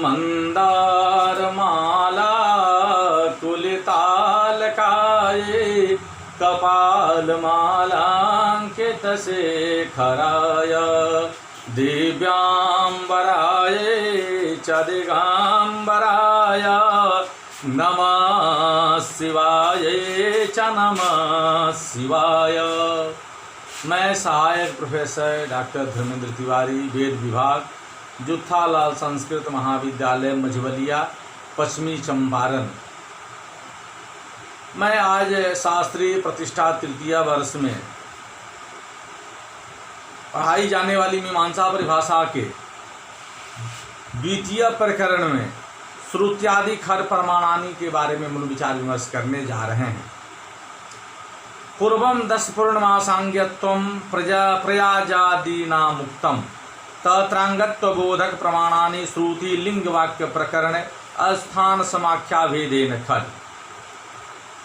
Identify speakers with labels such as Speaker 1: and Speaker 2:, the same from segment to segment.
Speaker 1: मंदारमाला कुलितालकाये कपालमालांकितशेखराय दिव्यांबराय च दिगंबराय नमः शिवाय च नमः शिवाय। मैं सहायक प्रोफेसर डॉक्टर धर्मेंद्र तिवारी, वेद विभाग, जुत्थालाल संस्कृत महाविद्यालय मझवलिया, पश्चिमी चंपारण। मैं आज शास्त्रीय प्रतिष्ठा तृतीय वर्ष में पढ़ाई जाने वाली मीमांसा परिभाषा के द्वितीय प्रकरण में श्रुत्यादि खर प्रमाणानि के बारे में मूल विचार विमर्श करने जा रहे हैं। पूर्वम 10 पूर्णमासांग्यत्वम प्रयाजादीनामुक्तम तत्रांगत्व बोधक प्रमाणानि श्रुति लिंग वाक्य प्रकरण अस्थान समाख्या भेदेन खल।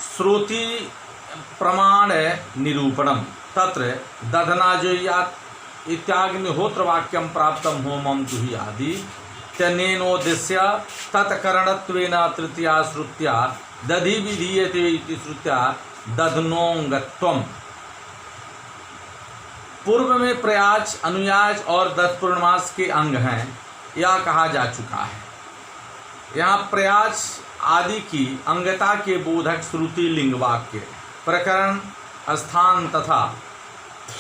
Speaker 1: श्रुति प्रमाण निरूपणम तत्र दधनाजुयात् इत्याग्निहोत्र वाक्यम प्राप्तम होमम जुह्यादि तेनेनोद्देश्य तत्करणत्वेन तृतीया श्रुत्या दधि विधीयते इति श्रुत्या दधनोंगत्वम। पूर्व में प्रयाज, अनुयाज और 10 पूर्णमास के अंग हैं, यह कहा जा चुका है। यहाँ प्रयाज आदि की अंगता के बोधक श्रुति लिंग वाक्य प्रकरण स्थान तथा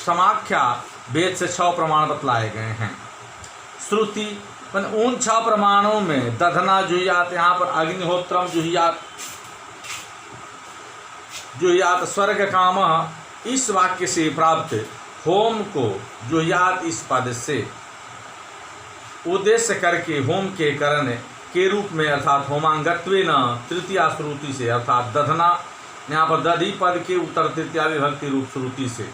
Speaker 1: समाख्या वेद से 6 प्रमाण बतलाए गए हैं। श्रुति उन 6 प्रमाणों में दधना जुह्यात, यहाँ पर अग्निहोत्रम जुह्यात स्वर्ग काम, इस वाक्य से प्राप्त होम को जुह्यात इस पद से उद्देश्य करके होम के करण के रूप में अर्थात होमांगत्वेन तृतीया श्रुति से अर्थात दधना, यहाँ पर दधि पद के उत्तर तृतीया विभक्ति रूप श्रुति से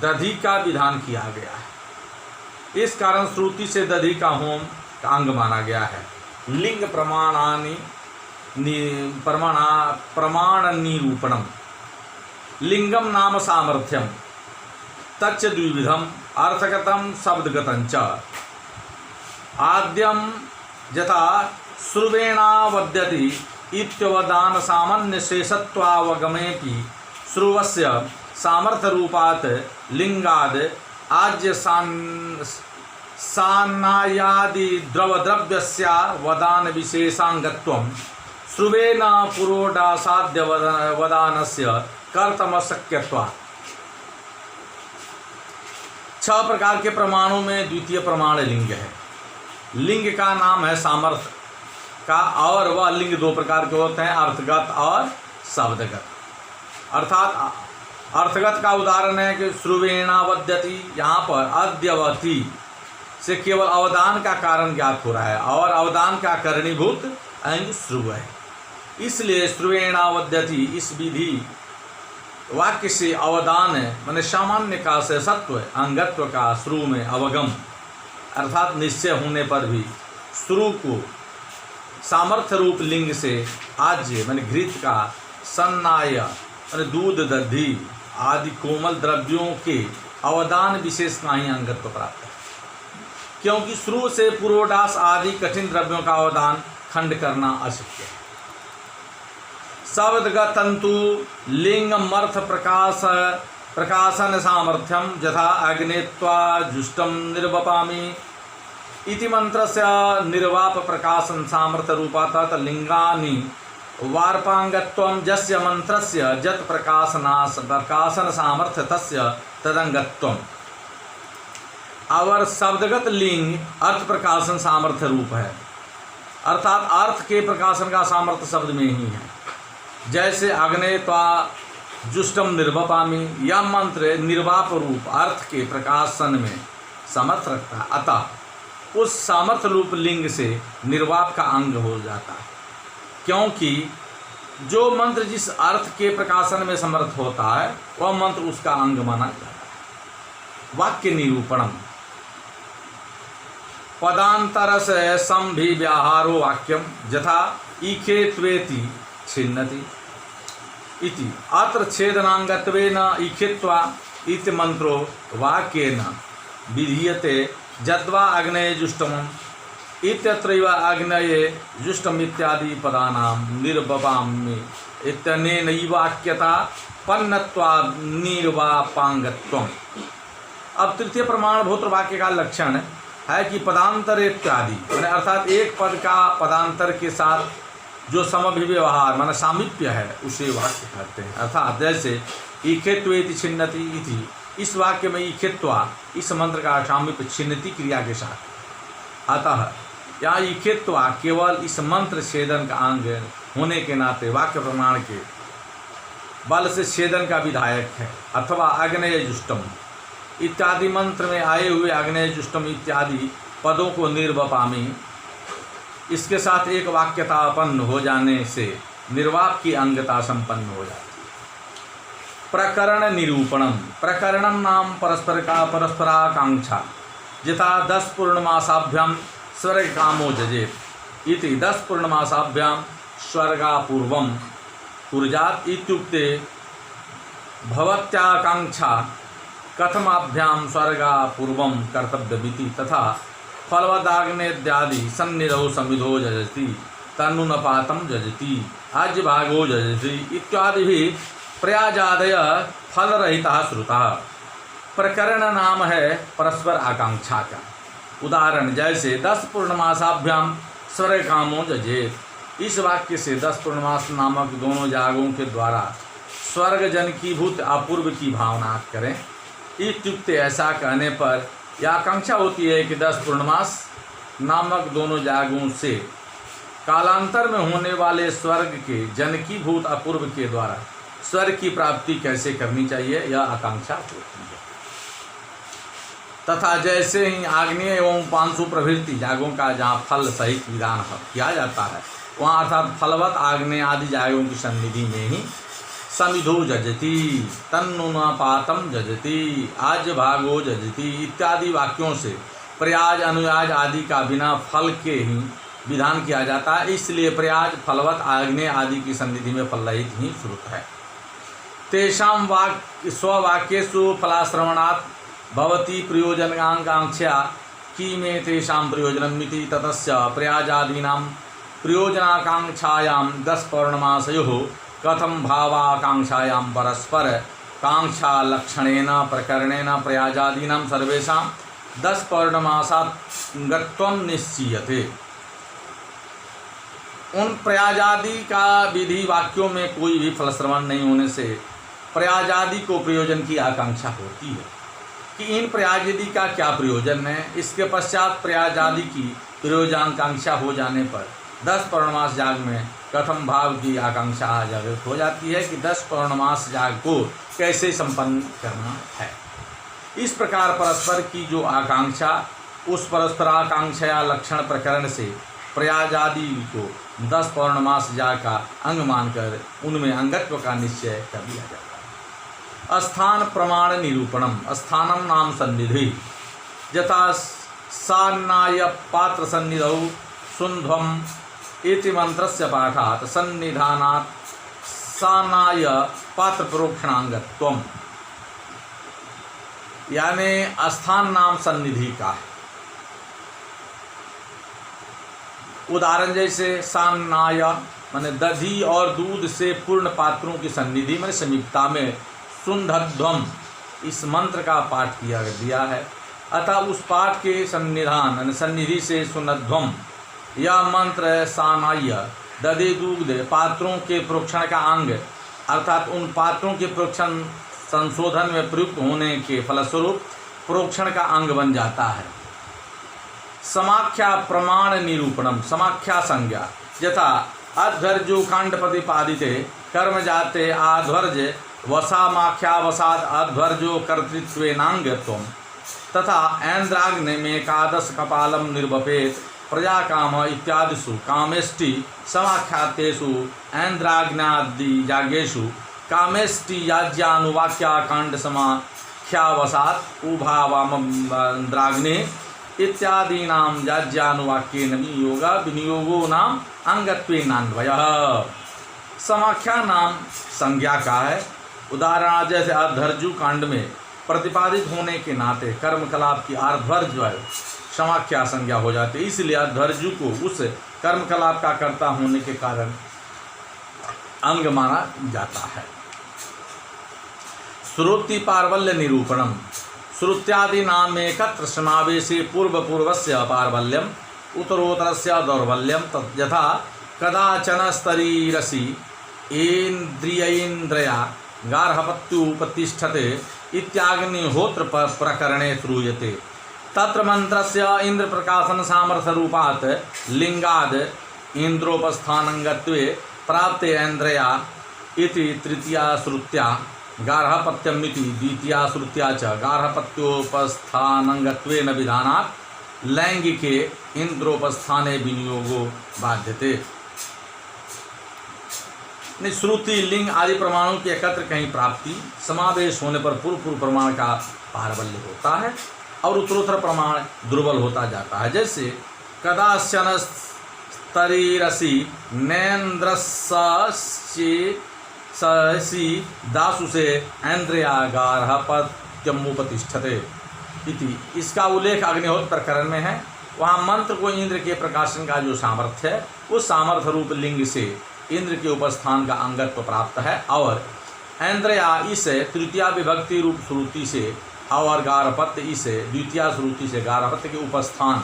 Speaker 1: दधि का विधान किया गया है। इस कारण श्रुति से दधि का होम का अंग माना गया है। लिंग प्रमाण निरूपणम। लिंगम नाम सामर्थ्यम तच्च द्विविधम अर्थगतम शब्दगतं च। आद्यम यथा श्रुवेणावद्यति इत्यवदान सामान्य शेषत्वावगमेपि श्रुवस्य सामर्थ्य रूपात् लिंगाद आज्य सान्नायादि द्रवद्रव्यस्य वदान विशेषांगत्वं श्रुवेण पुरोडासाद्य वदानस्य कर्तमशक्यत्वात्। 6 प्रकार के प्रमाणों में द्वितीय प्रमाण लिंग है। लिंग का नाम है सामर्थ्य का, और वह लिंग 2 प्रकार के होते हैं, अर्थगत और शब्दगत। अर्थात अर्थगत का उदाहरण है कि श्रुवेणावद्यति, यहाँ पर अद्यवती से केवल अवदान का कारण ज्ञात हो रहा है और अवदान का करणीभूत अंग श्रुव है, इसलिए श्रुवेणावद्यति इस विधि वाक्य से अवदान माने सामान्य का से सत्व, अंगत्व का श्रु में अवगम अर्थात निश्चय होने पर भी श्रु को सामर्थ्य रूप लिंग से आज्य माने घृत का, सन्नाय माने दूध, दधि आदि कोमल द्रव्यों के अवदान विशेष का ही अंगत्व प्राप्त है, क्योंकि श्रु से पुरोडास आदि कठिन द्रव्यों का अवदान खंड करना अशक्य है। शब्दगतंतु लिंगमर्थ प्रकाशन सामर्थ्यम यथा अग्नेत्वा जुष्टम निर्वपामि इति मंत्रस्य निर्वाप प्रकाशन सामर्थ्य रूपात् लिंगानि वार्पांगत्वं यस्य मंत्रस्य जत प्रकाशन सामर्थ्य तस्य तदंगत्वम। और शब्दगत लिंग अर्थ प्रकाशन सामर्थ्य रूप है, अर्थात अर्थ के प्रकाशन का सामर्थ्य शब्द में ही है। जैसे अग्ने त्वा जुष्टम निर्वपामि, यह मंत्र निर्वाप रूप अर्थ के प्रकाशन में समर्थ रखता है, अतः उस सामर्थ्य रूप लिंग से निर्वाप का अंग हो जाता है, क्योंकि जो मंत्र जिस अर्थ के प्रकाशन में समर्थ होता है वह मंत्र उसका अंग माना जाता है। वाक्य निरूपणम। पदांतर से संभिव्याहारो वाक्यम यथा ईखे त्वेति छिन्नति इति अत्र छेदनांगत्वेन ईखित्वा इति मंत्रो वाक्येन विधीयते। जद्वा अग्ने जुष्टम इत्यत्रैव आग्नेये जुष्टमित्यादि पदानां निर्वपाम्य इत्यनेनैवाक्यता पन्नत्वात् निर्वापांगत्वम्। अब तृतीय प्रमाणभूत वाक्य का लक्षण है कि पदांतर इत्यादि अर्थात एक पद का पदांतर के साथ जो समभिव्यवहार माना सामीप्य है उसे वाक्य कहते हैं। अर्थात जैसे ईखेत्वेति छिन्नति इति, इस वाक्य में ईखेत्वा इस मंत्र का सामीप्य छिन्नति क्रिया के साथ। अतः यहाँ ईखेत्वा केवल इस मंत्र छेदन का अंग होने के नाते वाक्य प्रमाण के बल से छेदन का विधायक है। अथवा अग्नेय जुष्टम इत्यादि मंत्र में आए हुए अग्नेय जुष्टम इत्यादि पदों को निर्वपामी, इसके साथ एक वाक्यतापन्न हो जाने से निर्वाप की अंगता संपन्न हो जाती। प्रकरण निरूपणम, प्रकरणम नाम परस्पर का परस्पराकांक्षा यथा 10 पूर्णमासाभ्याम स्वर्ग कामो जजेत इति 10 पूर्णमासाभ्यां स्वर्गापूर्वं कुर्यात् इत्युक्ते भवत्याकांक्षा कथमाभ्यां स्वर्गापूर्वं कर्तव्यमिति तथा फलवदाग्नेद्यादि सन्निधौ समिधो जजति तन्नुनपातं जजति आज्यभागो जजति इत्यादि प्रयाजादय फलरहिता श्रुता। प्रकरण नाम है परस्पर आकांक्षा का। उदाहरण जैसे 10 पूर्णमासाभ्याम स्वर्ग कामो जजेत, इस वाक्य से 10 पूर्णमास नामक दोनों यागों के द्वारा स्वर्ग जन की भूत अपूर्व की भावना करें। इत्युक्ते ऐसा कहने पर यह आकांक्षा होती है कि 10 पूर्णमास नामक दोनों यागों से कालांतर में होने वाले स्वर्ग के जन की भूत अपूर्व के द्वारा स्वर्ग की प्राप्ति कैसे करनी चाहिए, यह आकांक्षा होती है। तथा जैसे ही आग्नेय एवं पांशु प्रभृति यागों का जहाँ फल सहित विधान किया जाता है वहाँ अर्थात फलवत आग्नेय आदि यागों की सन्निधि में ही समिधो जजति तन्नुनपातं जजति आज्यभागो जजति इत्यादि वाक्यों से प्रयाज अनुयाज आदि का बिना फल के ही विधान किया जाता है। इसलिए प्रयाज फलवत आग्नेय आदि की सन्निधि में फल रहित ही श्रुत है। तेषां वाक्य स्ववाक्येषु फलाश्रवणात् भवती प्रयोजनाकांक्षा किमे तेषां प्रयोजनमिति ततस्य प्रयाजादीनां प्रयोजनाकांक्षायां 10 पौर्णमासयोः कथं भावाकांक्षायां परस्पर कांक्षा लक्षणेन प्रकरणेन प्रयाजादीनां सर्वेषां 10 पौर्णमासात्मत्वं निश्चीयते। उन प्रयाजादि का विधि वाक्यों में कोई भी फलश्रवण नहीं होने से प्रयाजादि को प्रयोजन की आकांक्षा होती है कि इन प्रयाजादि का क्या प्रयोजन है। इसके पश्चात प्रयाजादि की प्रयोजनाकांक्षा हो जाने पर 10 पौर्णमास याग में कथम भाव की आकांक्षा जागृत हो जाती है कि 10 पौर्णमास याग को कैसे संपन्न करना है। इस प्रकार परस्पर की जो आकांक्षा उस परस्पराकांक्षा या लक्षण प्रकरण से प्रयाजादि को 10 पौर्णमास याग का अंग मानकर उनमें अंगत्व का निश्चय कर दिया जाता है। स्थान प्रमाण निरूपणम, स्थानम नाम सन्निधि यथा सान्नाय पात्र सन्निधौ सुन्ध्वम इति मंत्रस्य पाठात् सन्निधानात् सान्नाय पात्र प्रोक्षणांगत्वम, यानी स्थान नाम सन्निधि का है। उदाहरण जैसे सान्नाय माने दधी और दूध से पूर्ण पात्रों की सन्निधि में समीपता में सुंधध्वम इस मंत्र का पाठ किया दिया है। अतः उस पाठ के सन्निधान सन्निधि से सुनध्वम यह मंत्र सानाय दधे दूध पात्रों के प्रोक्षण का अंग अर्थात उन पात्रों के प्रोक्षण संशोधन में प्रयुक्त होने के फलस्वरूप प्रोक्षण का अंग बन जाता है। समाख्या प्रमाण निरूपणम, समाख्या संज्ञा यथा अध्वर्जो कांड प्रतिपादिते कर्म जाते आध्वर्ज वसामाख्या वसाद अध्वर्जो कर्तृत्वेनांगत्वम तथा ऐन्द्राग्नि में एकादश कपालम निर्वपेत प्रजा काम इत्यादिषु कामेष्टि समाख्यातेषु ऐन्द्राग्नादि याज्ञेषु कामेष्टि याज्ञानुवाक्याकांड समाख्यावसात् उभावामन्द्राग्नि इत्यादीनां याज्ञानुवाक्येन विनियोगो नाम अंगत्वेनान्वयः। समाख्या नाम संज्ञा का है। उदाहरण जैसे अध्वर्जु कांड में प्रतिपादित होने के नाते कर्मकलाप की आध्वर्ज समाख्या संज्ञा हो जाती है। इसलिए अध्वर्जु को उस कर्मकलाप का कर्ता होने के कारण अंग माना जाता है। श्रुति पार्वल्य निरूपणम। श्रुत्यादि नाम एकत्र समावेशे पूर्वपूर्वस्य पार्वल्यम उत्तरोत्तरस्य दौर्बल्यम यथा कदाचन स्तरीरसि इंद्रियेन्द्रिया गार्हपत्युपतिष्ठते इत्याग्निहोत्र प्रकरणे श्रूयते। तत्र मंत्रस्य इंद्र प्रकाशन सामर्थ्य रूपात् लिंगाद इंद्रोपस्थानंगत्वे प्राप्ते ऐन्द्रया इति तृतीया श्रुत्या गार्हपत्यमिति द्वितीया श्रुत्या च गार्हपत्योपस्थानंगत्वेन विधानात् लैंगिके इंद्रोपस्थाने विनियोगो बाध्यते। श्रुति लिंग आदि प्रमाणों की एकत्र कहीं प्राप्ति समावेश होने पर पूर्व पूर्व प्रमाण का पारवल्य होता है और उत्तरोत्तर प्रमाण दुर्बल होता जाता है। जैसे कदाश्चन स्तरीरसि नेन्द्रसी दासु से ऐन्द्रियागार्हपत्यमुपतिष्ठते इति। इसका उल्लेख अग्निहोत्र प्रकरण में है। वहाँ मंत्र को इंद्र के प्रकाशन का जो सामर्थ्य है उस सामर्थ्य रूप लिंग से इंद्र के उपस्थान का अंगत्व प्राप्त है और ऐन्द्रया इस तृतीया विभक्ति रूप श्रुति से और गार्हपत्य इस द्वितीया श्रुति से गार्हपत्य के उपस्थान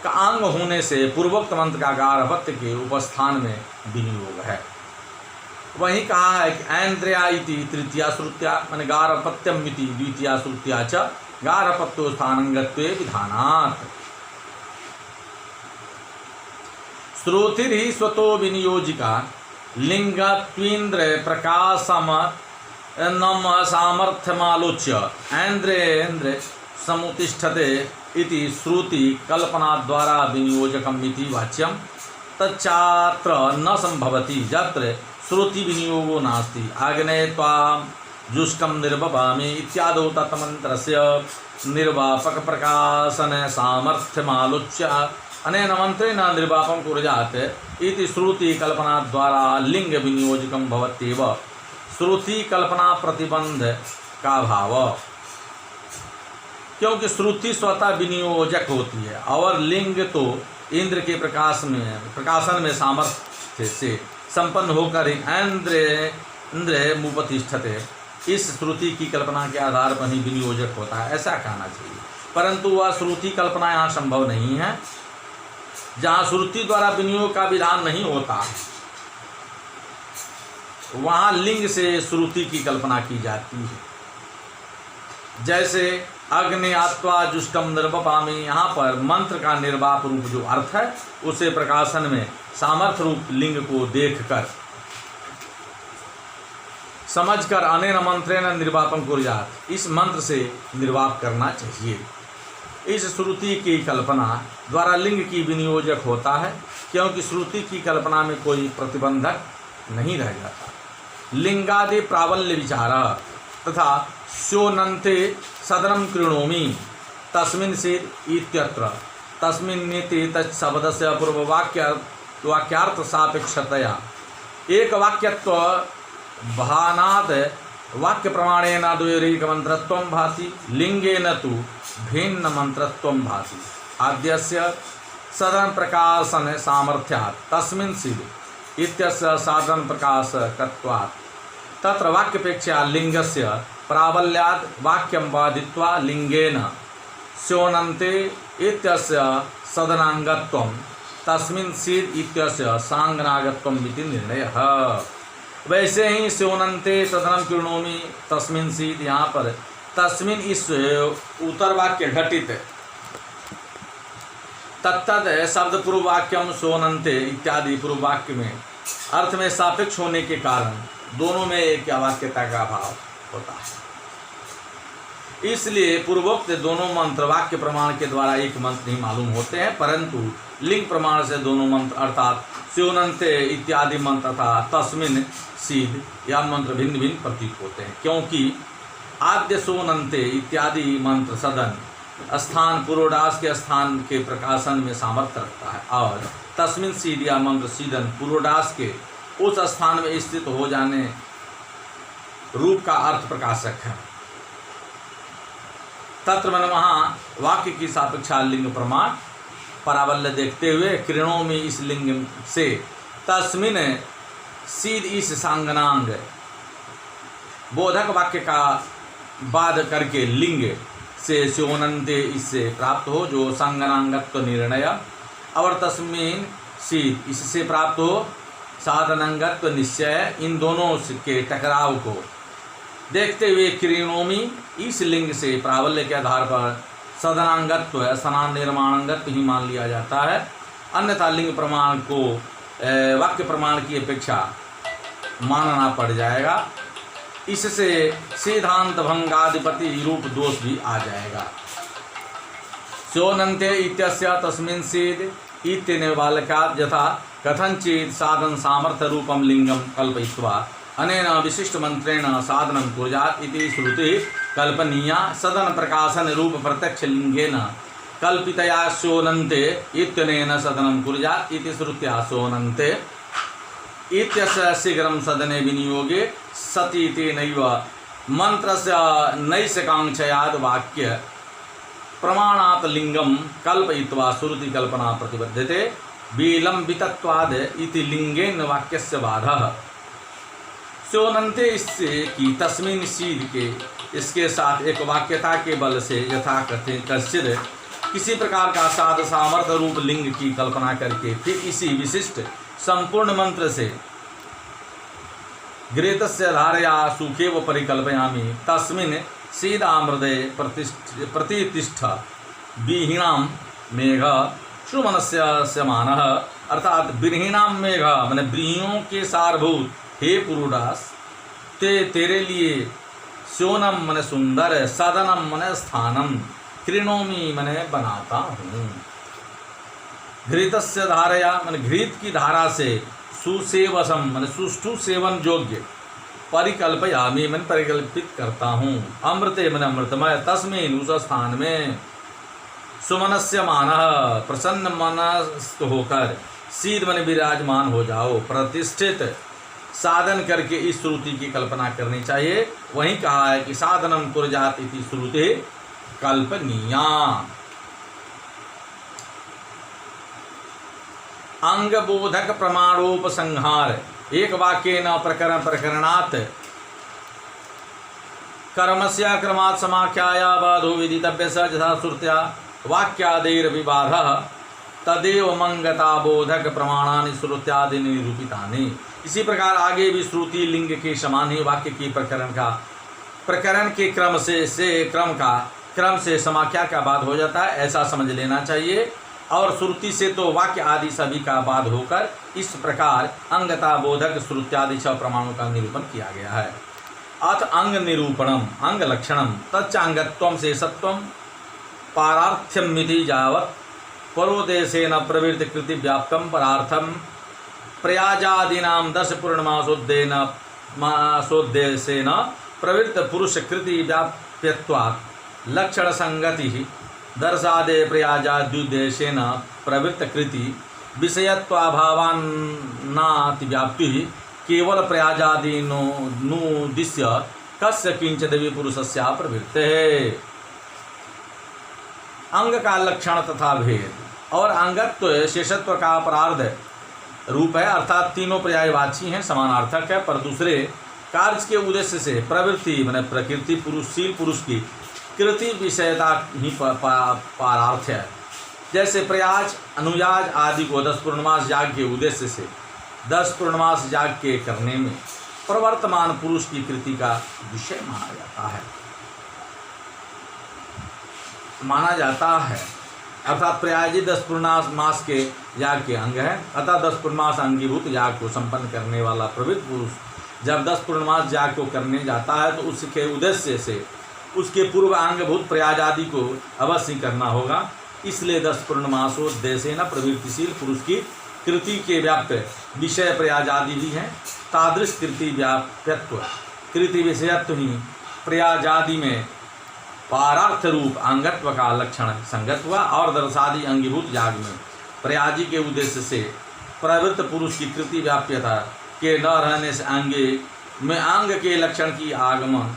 Speaker 1: का अंग होने से पूर्वोक्त मंत्र का गार्हपत्य के उपस्थान में विनियोग है। वहीं कहा है कि ऐन्द्रया इति तृतीया श्रुत्या माने गार्हपत्यम इति द्वितीया श्रुत्या च गार्हपत्योस्थानंगत्वे विधानात्। श्रुतिर्हि स्वतो विनियोजिका लिंगत्वीन्द्र प्रकाशम नम सामर्थ्यमालोच्य ऐन्द्रेन्द्र समुतिष्ठते इति श्रुति कल्पना द्वारा विनियोजकम इति वाच्यम तच्चात्र न संभवति यत्र श्रुति विनियोगो नास्ति। आग्नेय त्वां जुष्टं निर्वपामि इत्यादौ तत्मन्त्रस्य निर्वापक प्रकाशन सामर्थ्यमालोच्य अनेन मंत्रेण निर्वापं कुर्यात् इति श्रुति कल्पना द्वारा लिंग विनियोजकं भवत्येव। श्रुति कल्पना प्रतिबंध का भाव, क्योंकि श्रुति स्वतः विनियोजक होती है और लिंग तो इंद्र के प्रकाशन में सामर्थ्य से संपन्न होकर इंद्र मुपतिष्ठते इस श्रुति की कल्पना के आधार पर ही विनियोजक होता है, ऐसा कहना चाहिए। परंतु वह श्रुति कल्पना यहाँ संभव नहीं है। जहाँ श्रुति द्वारा विनियोग का विधान नहीं होता वहाँ लिंग से श्रुति की कल्पना की जाती है। जैसे अग्नि आत्वा जुष्टम निर्वपामि, यहाँ पर मंत्र का निर्वाप रूप जो अर्थ है उसे प्रकाशन में सामर्थ्य रूप लिंग को देखकर समझकर अनेन मंत्रेण निर्वापं कुर्यात्, इस मंत्र से निर्वाप करना चाहिए। इस श्रुति की कल्पना द्वारा लिंग की विनियोजक होता है, क्योंकि श्रुति की कल्पना में कोई प्रतिबंधक नहीं रह जाता। लिंगादि प्राबल्य विचार तथा स्योनन्ते सदनम कृणोमि तस्मिन् सिद्ध इत्यत्र तस्मिन्निति तत्शब्दस्य पूर्ववाक्यार्थ सापेक्षतया एक वाक्यत्व भानाद वाक्य प्रमाणेन द्वयोरेकमन्त्रत्वं भाति लिंगेन तु भिन्न मंत्रत्वं भाति। आद्यस्य सदन प्रकाशन सामर्थ्यात् तस्मिन् सिद्ध इत्यस्य साधन प्रकाशकत्वात् तत्र वाक्यपेक्षया लिंगस्य प्राबल्याद् वाक्यं बाधित्वा लिंगेन स्योनन्ते इत्यस्य सदनांगत्वं तस्मिन् सिद्ध इत्यस्य सांगनागत्वम् इति निर्णयः। वैसे ही स्योनन्ते सदनम कृणोमि तस्मिन् सिद्ध, यहाँ पर तस्मिन् इस उत्तर वाक्य घटित तत्तद शब्द पूर्व वाक्यम सोनन्ते इत्यादि पूर्व वाक्य में अर्थ में सापेक्ष होने के कारण दोनों में एक वाक्यता का भाव होता है। इसलिए पूर्वोक्त दोनों मंत्र वाक्य प्रमाण के द्वारा एक मंत्र नहीं मालूम होते हैं, परंतु लिंग प्रमाण से दोनों मंत्र अर्थात स्योनन्ते इत्यादि मंत्र तथा तस्मिन् सिद्ध या मंत्र भिन्न भिन्न प्रतीत होते हैं, क्योंकि आद्य सोनन्ते इत्यादि मंत्र सदन स्थान पूर्वडास के स्थान के प्रकाशन में सामर्थ्य रखता है और तस्मिन् सिद्ध या मंत्र सीदन पूर्वडास के उस स्थान में स्थित हो जाने रूप का अर्थ प्रकाशक है। तत्र मन वहाँ वाक्य की सापेक्षा लिंग प्रमाण परावल्य देखते हुए किरणों में इस लिंग से तस्मिन सीध इस सांगनांग बोधक वाक्य का बाद करके लिंग से स्योनन्ते इससे प्राप्त हो जो सांगनांगत्व निर्णय और तस्मिन सीध इससे प्राप्त हो साधनांगत्व निश्चय, इन दोनों के टकराव को देखते हुए किरणोमी इस लिंग से प्राबल्य के आधार पर सदनांगत्व स्नान निर्माणांगत्व ही मान लिया जाता है। अन्यथा लिंग प्रमाण को वाक्य प्रमाण की अपेक्षा मानना पड़ जाएगा। इससे सिद्धांत भंगाधिपति रूप दोष भी आ जाएगा। स्योनन्ते इत्यस्य तस्मिन् सीद इत्यनेन बालकात् यथा कथंचित् साधन सामर्थ्य रूपम लिंगम कल्पयित्वा अनेन विशिष्ट मंत्रेण साधनं कुर्यात् इति श्रुति कल्पनीया सदन प्रकाशन रूप प्रत्यक्ष लिंगेन कल्पितया स्योनन्ते इत्यनेन सदनं कुर्यात् इति श्रुत्या स्योनन्ते इत्यस्य शीघ्रं सदने विनियोगे सति तेनैव मंत्रस्य नैषकांक्षयाद् वाक्य प्रमाणात् लिंगम कल्पयित्वा श्रुति कल्पना प्रतिबद्धते विलंबितत्वाद इति लिंगेन वाक्यस्य बाधः। स्योनन्ते इससे कि तस्मिन् सीध के इसके साथ एक वाक्यता के बल से यथा कथित किसी प्रकार का साध सामर्थ्य रूप लिंग की कल्पना करके फिर इसी विशिष्ट संपूर्ण मंत्र से घृतस्य धारया सुखेव परिकल्पयामि तस्मिन् सीदामृदे प्रतिष्ठ विहीणाम मेघ सुमनस्य मानः, अर्थात विहीणाम मेघ मैंने व्रीहियों के सारभूत हे पुरुडास तेरे लिए स्योनम मने सुंदर, सदनम मने स्थानम, कृणोमी मने बनाता हूँ। घृतस्य धारया मने घृत की धारा से सुसेवसम मने सुष्ठु सेवन योग्य, परिकल्पयामि मन परिकल्पित करता हूँ, अमृते मन अमृतमय तस्मिन् उस स्थान में सुमनस्य मानः प्रसन्न मनस्थ होकर सीध मन विराजमान हो जाओ। प्रतिष्ठित साधन करके इस श्रुति की कल्पना करनी चाहिए। वहीं कहा है कि साधनम कुर्यात् इति श्रुति कल्पनीया। अंगबोधक प्रमाणोपसंहार एक वाक्य न प्रकरण प्रकरणात् कर्मस्य क्रमात् समाख्याया बाधो विदितव्य स यथा श्रुत्या वाक्यादेर विबाधः तदेव मंगता बोधक प्रमाणानि श्रुत्यादि निरूपितानि। इसी प्रकार आगे भी श्रुति लिंग के समान ही वाक्य की प्रकरण के क्रम से समाख्या का बाद हो जाता है, ऐसा समझ लेना चाहिए। और श्रुति से तो वाक्य आदि सभी का बाद होकर इस प्रकार अंगता बोधक श्रुत्यादि 6 प्रमाणों का निरूपण किया गया है। अथ अंग निरूपणम अंग लक्षणम तच्चांगत्वम से सत्वम पारार्थ्यमिति यावत् परोदेशेन प्रवृत्ति कृति व्याप्तम परार्थम प्रयाजादीनां 10 पूर्णमासोद्देन मासोद्देशेन प्रवृत्त पुरुष कृति व्याप्यत्वात् लक्षण संगति दर्शादे प्रयाजाद्युद्देशेन प्रवृत्त कृति विषयत्वाभावान्नाति व्याप्ति केवल प्रयाजादीनुदिश्य कस्य किंचिदपि पुरुषस्य प्रवृत्तेः। अंग का लक्षण तथा भेद और अंगत्व शेषत्व का अपरार्ध रूप है, अर्थात तीनों पर्यायवाची हैं, समानार्थक है, पर दूसरे कार्य के उद्देश्य से प्रवृत्ति मैंने प्रकृति पुरुषशील पुरुष की कृति विषयता ही पारार्थ है। जैसे प्रयाज अनुयाज आदि को 10 पूर्णमास याग के उद्देश्य से 10 पूर्णमास याग के करने में प्रवर्तमान पुरुष की कृति का विषय माना जाता है अर्थात प्रयाजी 10 पूर्णमास के याग के अंग है। अतः 10 पूर्णमास अंगीभूत याग को संपन्न करने वाला प्रवृत्त पुरुष जब 10 पूर्णमास याग को करने जाता है तो उसके उद्देश्य से उसके पूर्व अंगभूत प्रयाज आदि को अवश्य करना होगा। इसलिए 10 पूर्णमासोद्देशेन प्रवृत्तिशील पुरुष की कृति के व्याप्त विषय प्रयाज आदि भी हैं। तादृश कृति व्याप्यत्व कृति विषयत्व ही प्रयाज आदि में पारार्थ रूप अंगत्व का लक्षण संगत हुआ और दर्शादि अंगीभूत याग में प्रयाजी के उद्देश्य से प्रवृत्त पुरुष की कृति व्याप्यता के न रहने से अंगे में अंग के लक्षण की आगमन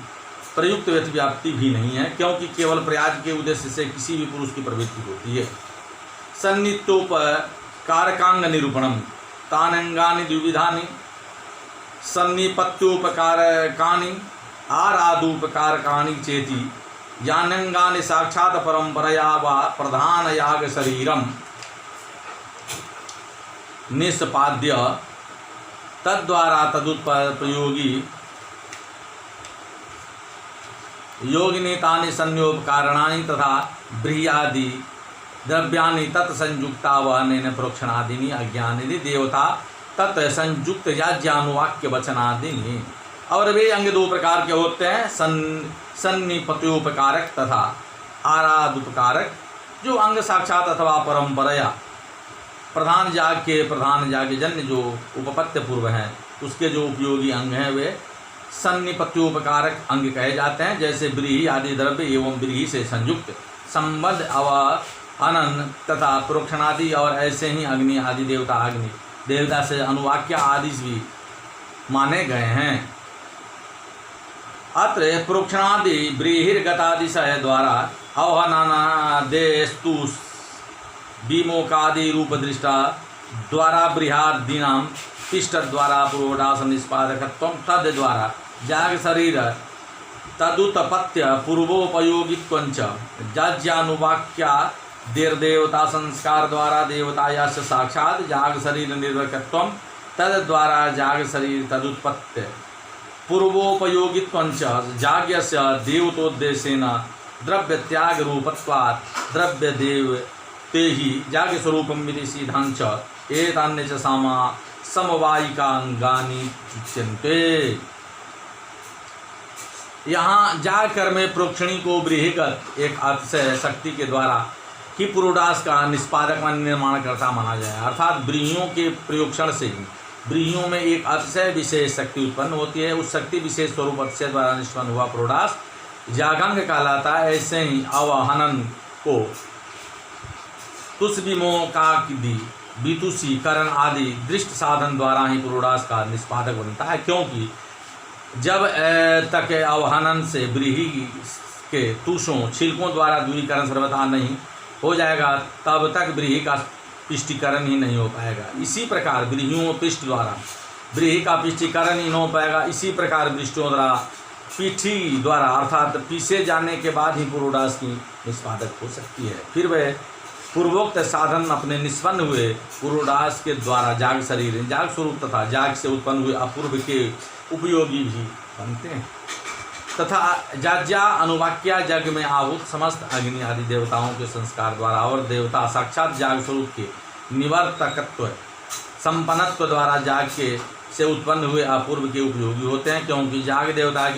Speaker 1: प्रयुक्त व्यतिव्याप्ति भी नहीं है, क्योंकि केवल प्रयाग के उद्देश्य से किसी भी पुरुष की प्रवृत्ति होती है। सन्निहितोपकारकांग निरूपणम तानंगानि द्विविधानि सन्निपत्योपकारकानि आराधोपकारकानि चेति यानंगानि साक्षात् परंपरया वा प्रधान याग शरीरम निष्पाद्य तद्वारा तदुत्प्रयोगी योगिनी तानि संयोपकारणानि तथा ब्रीयादि द्रव्यानि तत्संयुक्ता वहनेन प्रोक्षणादीनि अज्ञानिनि देवता तत्संयुक्त याज्ञानुवाक्य वचनादीनि। और वे अंग दो प्रकार के होते हैं, सन्निपत्योपकारक तथा आराधोपकारक। जो अंग साक्षात अथवा परंपराया प्रधान जाग जन्य जो उपपत्य पूर्व हैं उसके जो उपयोगी अंग हैं वे सन्निपत्योपकारक अंग कहे जाते हैं। जैसे ब्रीहि आदि द्रव्य एवं ब्रीहि से संयुक्त संबद्ध अनन तथा प्रोक्षणादि, और ऐसे ही अग्नि आदि देवता से अनुवाक्य आदि भी माने गए हैं। अत्र प्रोक्षणादि ब्रीहिर्गतादिशय द्वारा आह्वानादेस्तु विमोकादि रूप दृष्टा द्वारा बृहादीनां पिष्ट द्वारा पूर्वोडास निष्पादकत्व तद द्वारा जाग शरीर तदुत्पत्य पूर्वोपयोगित्वंच जाज्यानुवाक्या देवता संस्कार द्वारा देवतायास्य साक्षात् जाग शरीर निर्वकत्व तद द्वारा जाग शरीर तदुत्पत्य पूर्वोपयोगित्वंच जाग्यस्य देवतोद्देशेन द्रव्य त्याग रूपत्वात् द्रव्य देव ते ही जाग स्वरूपम विदिशीधांच एतान्य च समवायिकांगानि उच्यन्ते। यहाँ जाकर में प्रोक्षणी को ब्रीहिगत एक अतिशय शक्ति के द्वारा ही पुरोडास का निष्पादक व निर्माण करता माना जाए। अर्थात ब्रीहियों के प्रयोक्षण से ही ब्रीहियों में एक अतिशय विशेष शक्ति उत्पन्न होती है। उस शक्ति विशेष स्वरूप अतिशय द्वारा निष्पन्न हुआ पुरोडास जागंग कहलाता है। ऐसे ही आवाहनन को तुष्विमोकादि वितुषी करण आदि दृष्ट साधन द्वारा ही पुरोडास का निष्पादक बनता है, क्योंकि जब तक आवाहनन से ब्रीहि के तुषों छिलकों द्वारा दूरीकरण सर्वथा नहीं हो जाएगा तब तक ब्रीहि का पिष्टीकरण ही नहीं हो पाएगा। इसी प्रकार ब्रीहियों पिष्ट द्वारा ब्रीहि का पिष्टीकरण ही नहीं हो पाएगा। इसी प्रकार वृष्टियों द्वारा पीठी द्वारा अर्थात पीसे जाने के बाद ही पुरोडास की निष्पादक हो सकती है। फिर वह पूर्वोक्त साधन अपने निष्पन्न हुए पुरोडास के द्वारा जाग शरीर जाग स्वरूप तथा जाग से उत्पन्न हुए अपूर्व के उपयोगी भी बनते हैं। तथा जाज्या अनुवाक्या जग में आहूत समस्त अग्नि आदि देवताओं के संस्कार द्वारा और देवता साक्षात जाग स्वरूप के निवर्तकत्व संपन्नत्व द्वारा जाग के से उत्पन्न हुए अपूर्व के उपयोगी होते हैं, क्योंकि जाग देवता